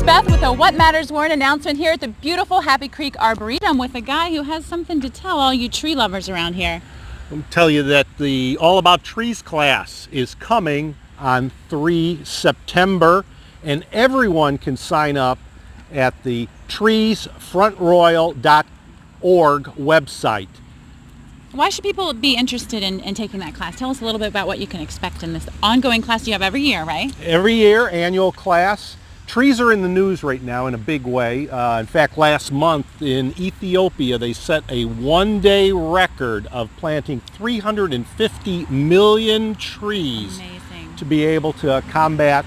Beth with a What Matters Warren announcement here at the beautiful Happy Creek Arboretum with a guy who has something to tell all you tree lovers around here. I'll tell you that the All About Trees class is coming on 3 September, and everyone can sign up at the treesfrontroyal.org website. Why should people be interested in taking that class? Tell us a little bit about what you can expect in this ongoing class you have every year, right? Every year, annual class. Trees are in the news right now in a big way. In fact, last month in Ethiopia, they set a one-day record of planting 350 million trees. Amazing. To be able to combat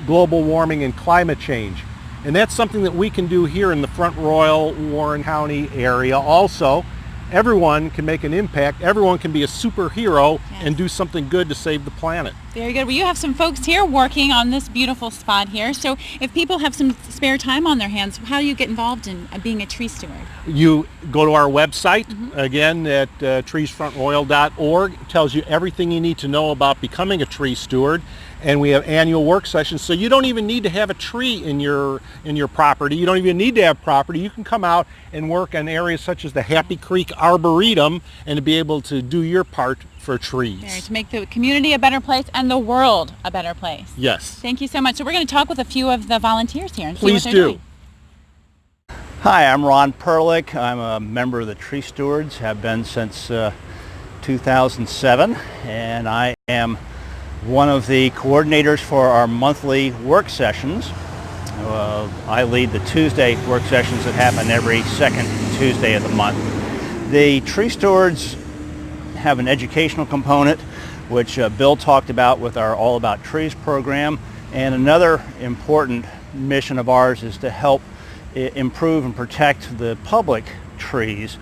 global warming and climate change. And that's something that we can do here in the Front Royal, Warren County area. Also, everyone can make an impact. Everyone can be a superhero and do something good to save the planet. Very good. Well, you have some folks here working on this beautiful spot here. So if people have some spare time on their hands, how do you get involved in being a tree steward? You go to our website, again, at treesfrontroyal.org. It tells you everything you need to know about becoming a tree steward. And we have annual work sessions, so you don't even need to have a tree in your property. You don't even need to have property. You can come out and work in areas such as the Happy Creek Arboretum and to be able to do your part for trees. To make the community a better place and the world a better place. Yes. Thank you so much. So we're going to talk with a few of the volunteers here and see Please what they're doing. Hi, I'm Ron Perlich. I'm a member of the Tree Stewards, have been since 2007, and I am one of the coordinators for our monthly work sessions. I lead the Tuesday work sessions that happen every second Tuesday of the month. The Tree Stewards have an educational component, which Bill talked about with our All About Trees program, and another important mission of ours is to help improve and protect the public trees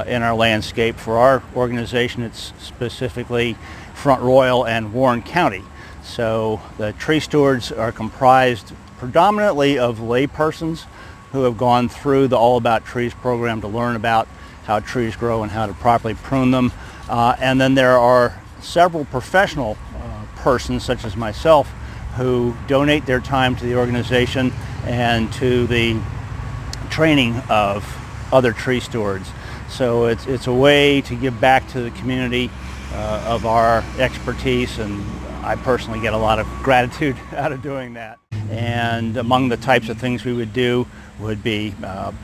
in our landscape. For our organization, it's specifically Front Royal and Warren County. So the Tree Stewards are comprised predominantly of laypersons who have gone through the All About Trees program to learn about how trees grow and how to properly prune them. And then there are several professional persons such as myself who donate their time to the organization and to the training of other tree stewards. So it's a way to give back to the community of our expertise, and I personally get a lot of gratitude out of doing that. And among the types of things we would do would be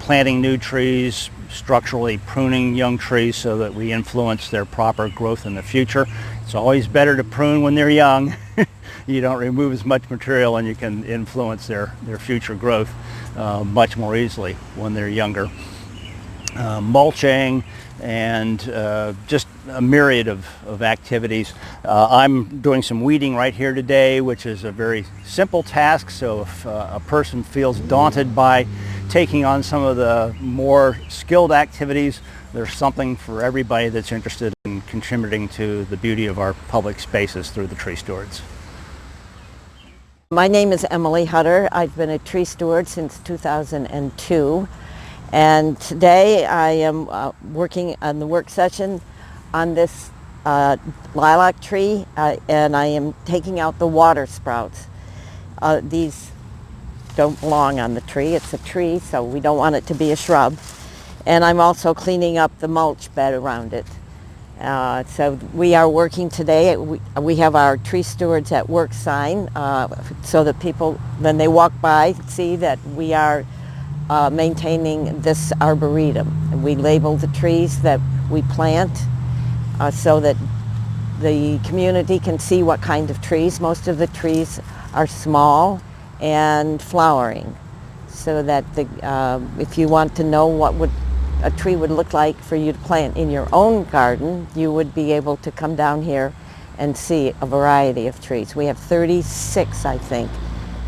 planting new trees, structurally pruning young trees so that we influence their proper growth in the future. It's always better to prune when they're young. You don't remove as much material and you can influence their future growth much more easily when they're younger. Mulching, and just a myriad of activities. I'm doing some weeding right here today, which is a very simple task, so if a person feels daunted by taking on some of the more skilled activities, there's something for everybody that's interested in contributing to the beauty of our public spaces through the Tree Stewards. My name is Emily Hutter. I've been a tree steward since 2002. And today I am working on the work session on this lilac tree, and I am taking out the water sprouts. These don't belong on the tree. It's a tree, so we don't want it to be a shrub. And I'm also cleaning up the mulch bed around it. So we are working today. We have our Tree Stewards at Work sign so that people, when they walk by, see that we are maintaining this arboretum. We label the trees that we plant so that the community can see what kind of trees. Most of the trees are small and flowering, so that if you want to know what a tree would look like for you to plant in your own garden, you would be able to come down here and see a variety of trees. We have 36, I think,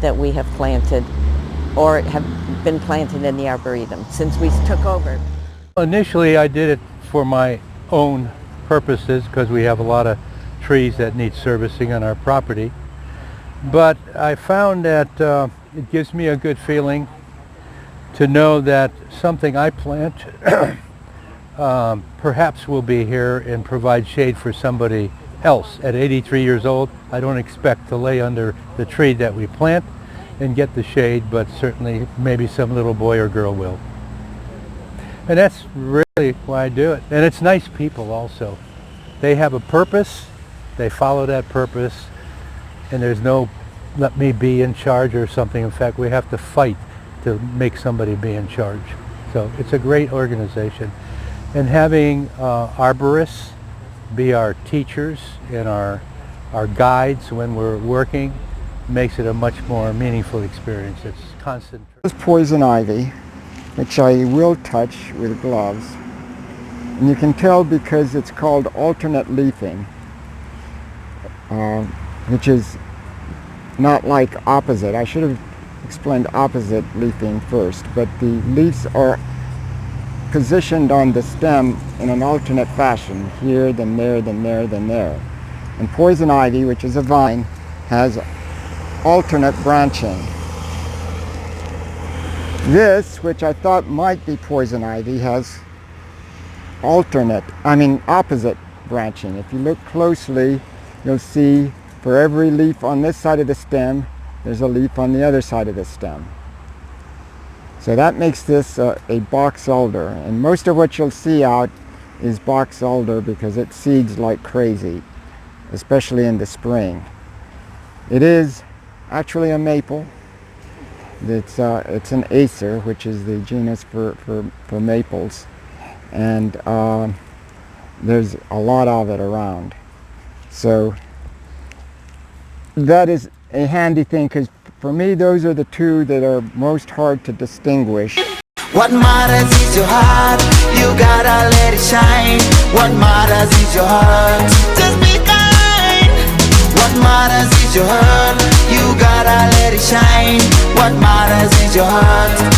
that we have planted or have been planted in the Arboretum since we took over. Initially I did it for my own purposes because we have a lot of trees that need servicing on our property. But I found that it gives me a good feeling to know that something I plant perhaps will be here and provide shade for somebody else. At 83 years old, I don't expect to lay under the tree that we plant, and get the shade, but certainly maybe some little boy or girl will. And that's really why I do it. And it's nice people also. They have a purpose, they follow that purpose, and there's no let me be in charge or something. In fact, we have to fight to make somebody be in charge. So it's a great organization. And having arborists be our teachers and our guides when we're working makes it a much more meaningful experience. It's constant. This is poison ivy, which I will touch with gloves. And you can tell because it's called alternate leafing, which is not like opposite. I should have explained opposite leafing first, but the leaves are positioned on the stem in an alternate fashion, here, then there, then there, then there. And poison ivy, which is a vine, has alternate branching. This, which I thought might be poison ivy, has opposite branching. If you look closely, you'll see for every leaf on this side of the stem, there's a leaf on the other side of the stem. So that makes this a box elder, and most of what you'll see out is box elder because it seeds like crazy, especially in the spring. It is actually a maple. It's an acer, which is the genus for maples, and there's a lot of it around. So that is a handy thing, because for me those are the two that are most hard to distinguish. What matters is your heart, you gotta let it shine. What matters is your heart, just be kind. What matters is your heart, you gotta let it shine. What matters is your heart.